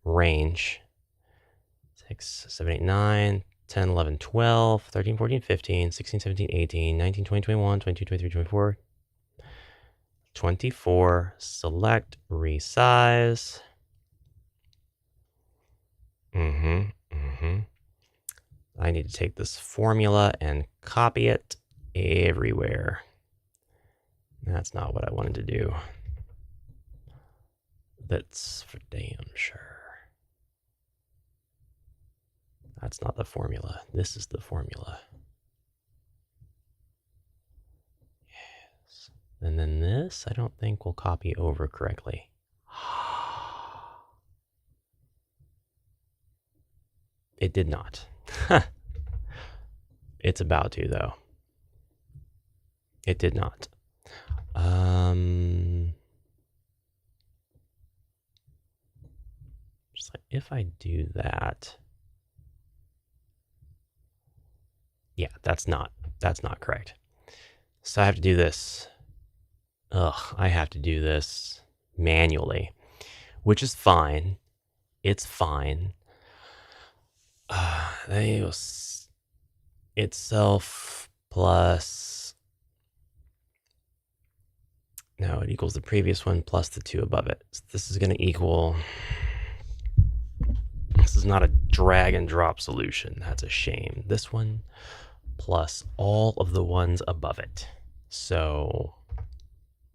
range. 6, 7, 8, 9, 10, 11, 12, 13, 14, 15, 16, 17, 18, 19, 20, 21, 22, 23, 24, 24. Select, resize. I need to take this formula and copy it everywhere. That's not what I wanted to do. That's for damn sure. That's not the formula. This is the formula. Yes. And then this, I don't think will copy over correctly. It did not. It's about to, though. It did not. Just like if I do that. Yeah, that's not correct. So I have to do this. I have to do this manually, which is fine. It's fine. Itself plus, no, it equals the previous one plus the 2 above it. So this is going to equal, this is not a drag and drop solution. That's a shame. This one plus all of the ones above it. So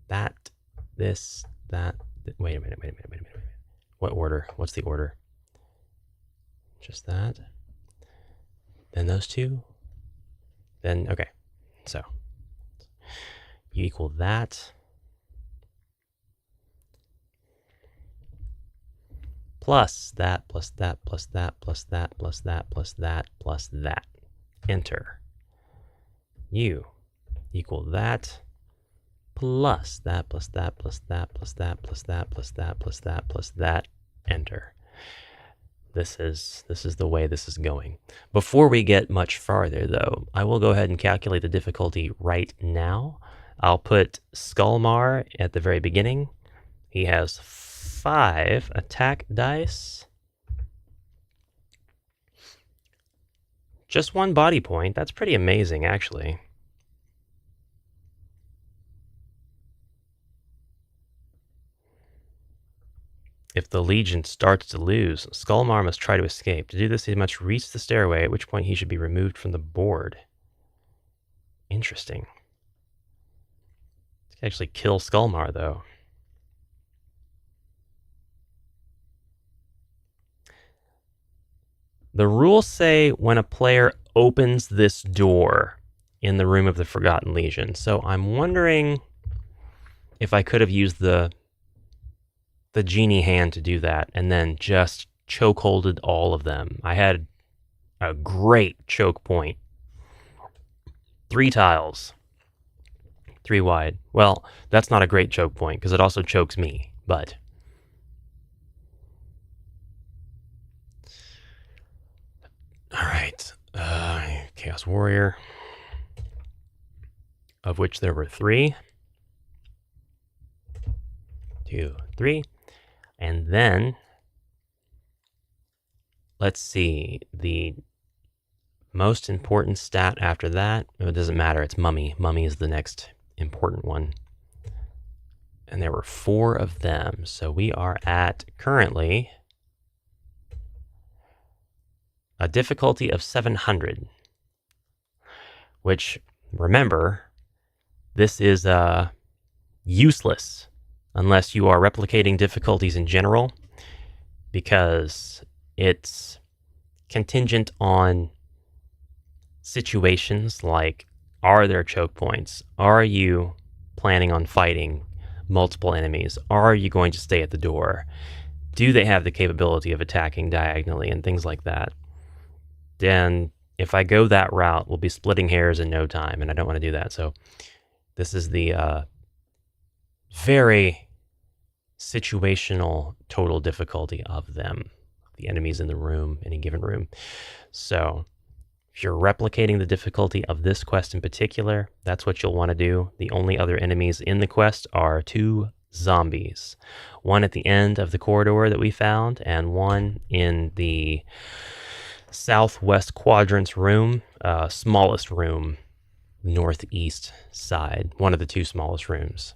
that, this, that, wait a minute. What order? What's the order? Just that. Then those 2. Then, okay. So you equal that plus that, plus that, plus that, plus that, plus that, plus that, plus that. Enter. You equal that plus that, plus that, plus that, plus that, plus that, plus that, plus that, plus that. Enter. This is the way this is going. Before we get much farther, though, I will go ahead and calculate the difficulty right now. I'll put Skullmar at the very beginning. He has 5 attack dice. Just 1 body point. That's pretty amazing, actually. If the Legion starts to lose, Skullmar must try to escape. To do this, he must reach the stairway, at which point he should be removed from the board. Interesting. He can actually kill Skullmar, though. The rules say when a player opens this door in the Room of the Forgotten Legion. So I'm wondering if I could have used the genie hand to do that and then just chokeholded all of them. I had a great choke point. 3 tiles. 3 wide. Well, that's not a great choke point because it also chokes me, but all right. Chaos Warrior, of which there were 3. 2, 3. And then, let's see, the most important stat after that, it doesn't matter, it's Mummy. Mummy is the next important one. And there were 4 of them, so we are at, currently, a difficulty of 700. Which, remember, this is useless unless you are replicating difficulties in general, because it's contingent on situations like, are there choke points? Are you planning on fighting multiple enemies? Are you going to stay at the door? Do they have the capability of attacking diagonally and things like that? Then if I go that route, we'll be splitting hairs in no time, and I don't want to do that. So this is the very situational total difficulty of them, the enemies in the room, any given room. So If you're replicating the difficulty of this quest in particular, that's what you'll want to do. The only other enemies in the quest are 2 zombies. One at the end of the corridor that we found, and one in the southwest quadrant's room, smallest room, northeast side. One of the 2 smallest rooms.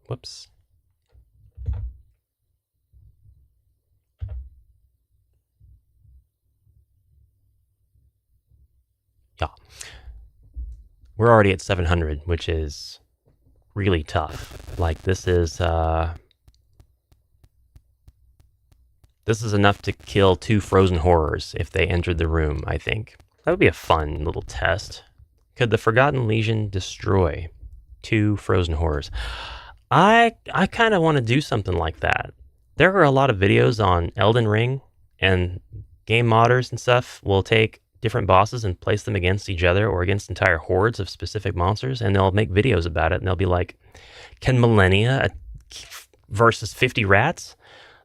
Whoops. Yeah. We're already at 700, which is really tough. Like, this is enough to kill 2 frozen horrors if they entered the room, I think. That would be a fun little test. Could the Forgotten Legion destroy 2 frozen horrors? I kind of want to do something like that. There are a lot of videos on Elden Ring, and game modders and stuff will take different bosses and place them against each other or against entire hordes of specific monsters, and they'll make videos about it, and they'll be like, can Millennia versus 50 rats?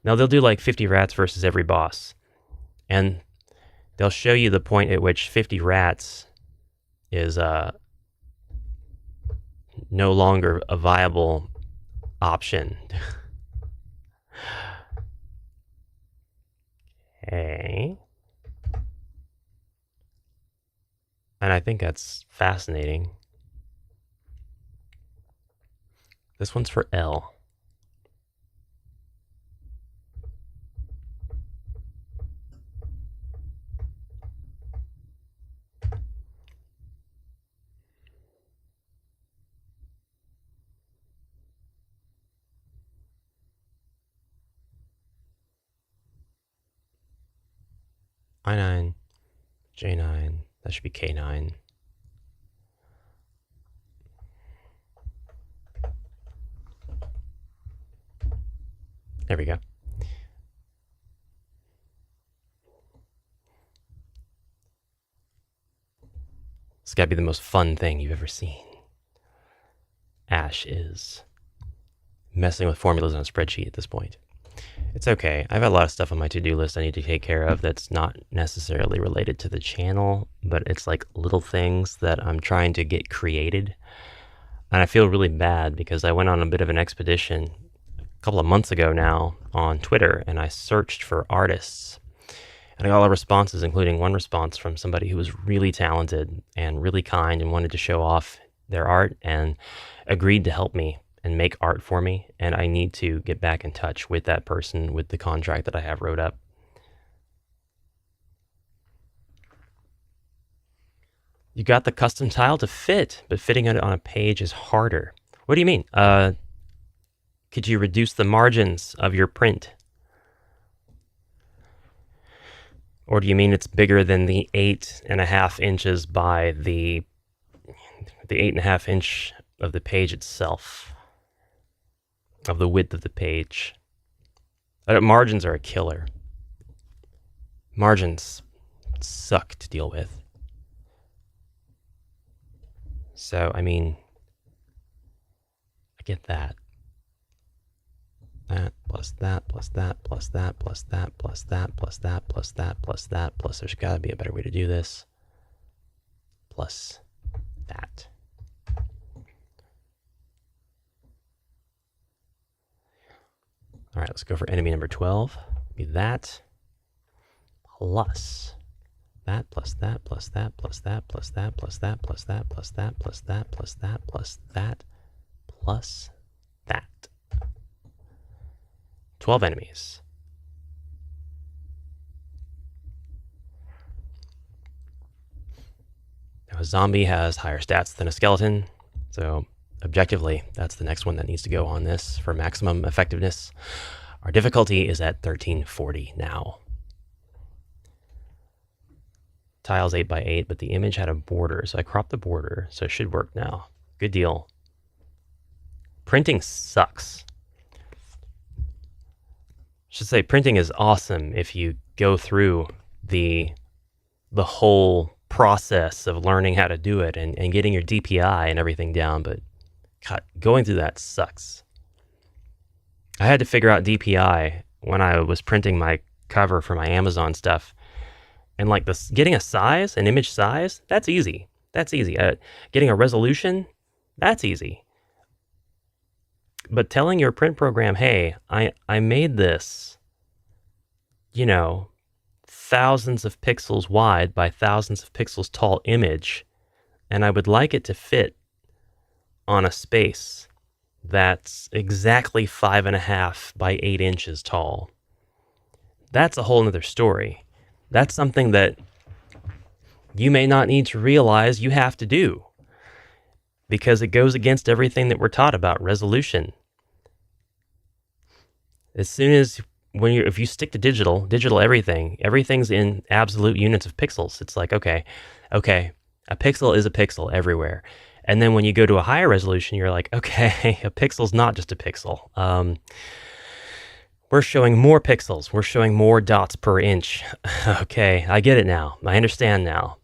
Now, they'll do like 50 rats versus every boss, and they'll show you the point at which 50 rats is no longer a viable option. Okay. And I think that's fascinating. This one's for L. I9, J9, that should be K9. There we go. It's gotta be the most fun thing you've ever seen. Ash is messing with formulas on a spreadsheet at this point. It's okay. I've got a lot of stuff on my to-do list I need to take care of that's not necessarily related to the channel, but it's like little things that I'm trying to get created. And I feel really bad because I went on a bit of an expedition a couple of months ago now on Twitter, and I searched for artists. And I got a lot of responses, including one response from somebody who was really talented and really kind and wanted to show off their art and agreed to help me and make art for me, and I need to get back in touch with that person with the contract that I have wrote up. You got the custom tile to fit, but fitting it on a page is harder. What do you mean? Could you reduce the margins of your print? Or do you mean it's bigger than the 8.5 inches by the 8.5 inch of the page itself? Of the width of the page. Margins are a killer. Margins suck to deal with. So, I mean, I get that. That, plus that, plus that, plus that, plus that, plus that, plus that, plus that, plus that, plus there's gotta be a better way to do this. Plus that. All right, let's go for enemy number 12. Be that plus that, plus that, plus that, plus that, plus that, plus that, plus that, plus that, plus that, plus that, plus that, plus that. 12 enemies. Now, a zombie has higher stats than a skeleton, so objectively, that's the next one that needs to go on this for maximum effectiveness. Our difficulty is at 1340 now. Tiles 8x8, but the image had a border, so I cropped the border, so it should work now. Good deal. Printing sucks. Should say printing is awesome if you go through the whole process of learning how to do it and getting your DPI and everything down, but God, going through that sucks. I had to figure out DPI when I was printing my cover for my Amazon stuff. And like this, getting a size, an image size, that's easy. That's easy. Getting a resolution, that's easy. But telling your print program, hey, I made this, you know, thousands of pixels wide by thousands of pixels tall image, and I would like it to fit on a space that's exactly 5.5 by 8 inches tall. That's a whole nother story. That's something that you may not need to realize you have to do, because it goes against everything that we're taught about resolution. As soon as if you stick to digital everything's in absolute units of pixels. It's like, okay, a pixel is a pixel everywhere. And then when you go to a higher resolution, you're like, okay, a pixel's not just a pixel. We're showing more pixels. We're showing more dots per inch. Okay, I get it now. I understand now.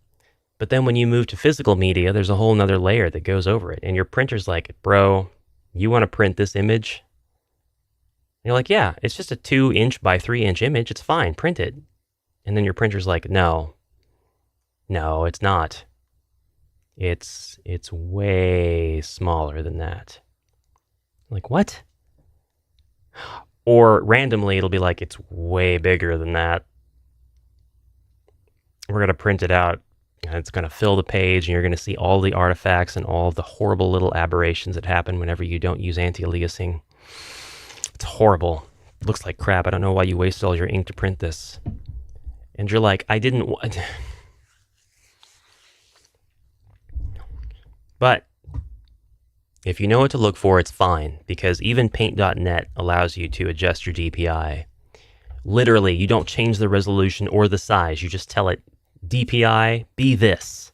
But then when you move to physical media, there's a whole nother layer that goes over it. And your printer's like, bro, you want to print this image? And you're like, yeah, it's just a 2-inch by 3-inch image. It's fine. Print it. And then your printer's like, no, it's not. It's way smaller than that. Like, what? Or randomly, it'll be like, it's way bigger than that. We're going to print it out, and it's going to fill the page, and you're going to see all the artifacts and all the horrible little aberrations that happen whenever you don't use anti-aliasing. It's horrible. It looks like crap. I don't know why you wasted all your ink to print this. And you're like, I didn't want... But if you know what to look for, it's fine, because even paint.net allows you to adjust your DPI. Literally, you don't change the resolution or the size. You just tell it, DPI, be this.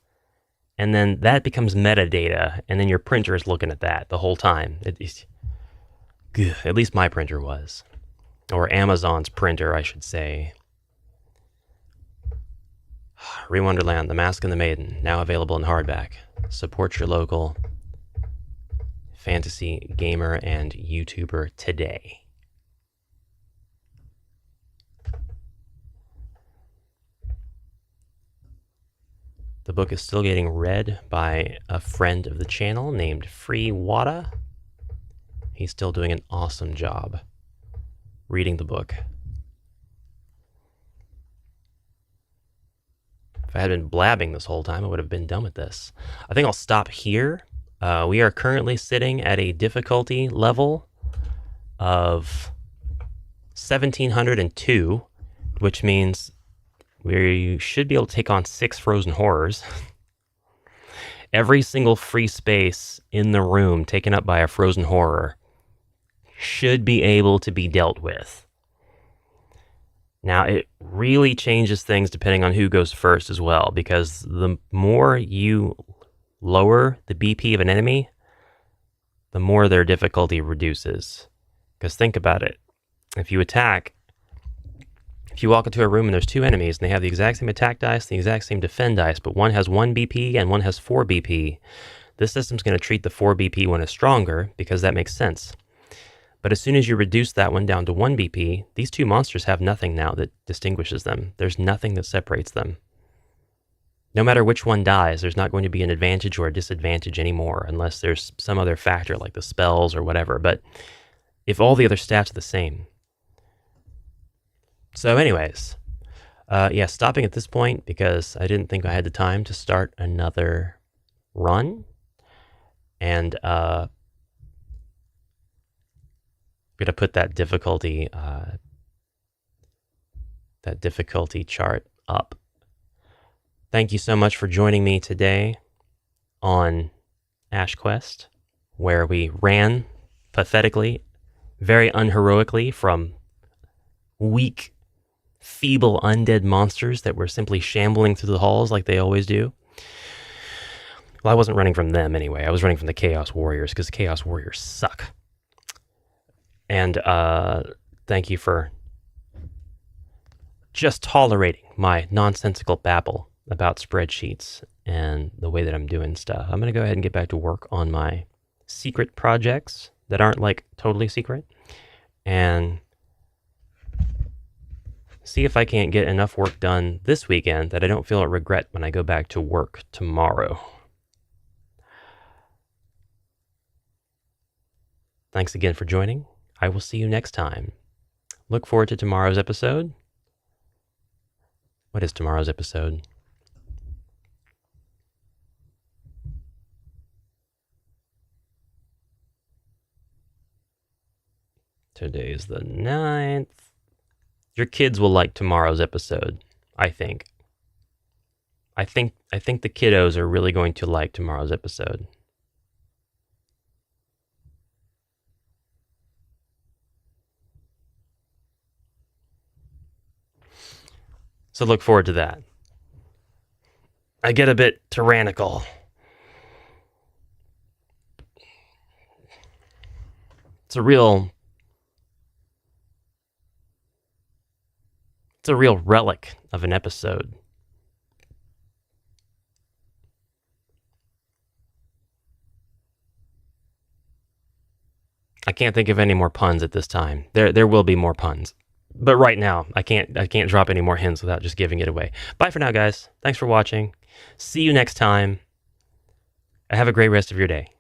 And then that becomes metadata, and then your printer is looking at that the whole time. At least my printer was. Or Amazon's printer, I should say. Rewonderland, The Mask and the Maiden, now available in hardback. Support your local fantasy gamer and YouTuber today. The book is still getting read by a friend of the channel named Free Wada. He's still doing an awesome job reading the book. If I had been blabbing this whole time, I would have been done with this. I think I'll stop here. We are currently sitting at a difficulty level of 1702, which means we should be able to take on 6 frozen horrors. Every single free space in the room taken up by a frozen horror should be able to be dealt with. Now, it really changes things depending on who goes first as well, because the more you lower the BP of an enemy, the more their difficulty reduces. Because think about it. If you walk into a room and there's 2 enemies and they have the exact same attack dice, the exact same defend dice, but one has 1 BP and one has 4 BP, this system's going to treat the 4 BP one as stronger, because that makes sense. But as soon as you reduce that one down to 1 BP, these 2 monsters have nothing now that distinguishes them. There's nothing that separates them. No matter which one dies, there's not going to be an advantage or a disadvantage anymore, unless there's some other factor like the spells or whatever. But if all the other stats are the same. So anyways, stopping at this point because I didn't think I had the time to start another run. And I'm gonna put that difficulty chart up. Thank you so much for joining me today on Ash Quest, where we ran pathetically, very unheroically, from weak, feeble undead monsters that were simply shambling through the halls like they always do. Well, I wasn't running from them anyway. I was running from the Chaos Warriors, because the Chaos Warriors suck. And thank you for just tolerating my nonsensical babble about spreadsheets and the way that I'm doing stuff. I'm going to go ahead and get back to work on my secret projects that aren't like totally secret, and see if I can't get enough work done this weekend that I don't feel a regret when I go back to work tomorrow. Thanks again for joining. I will see you next time. Look forward to tomorrow's episode. What is tomorrow's episode? Today's the 9th. Your kids will like tomorrow's episode, I think. I think the kiddos are really going to like tomorrow's episode. So look forward to that. I get a bit tyrannical. It's a real relic of an episode. I can't think of any more puns at this time. There will be more puns. But right now, I can't drop any more hints without just giving it away. Bye for now, guys. Thanks for watching. See you next time. Have a great rest of your day.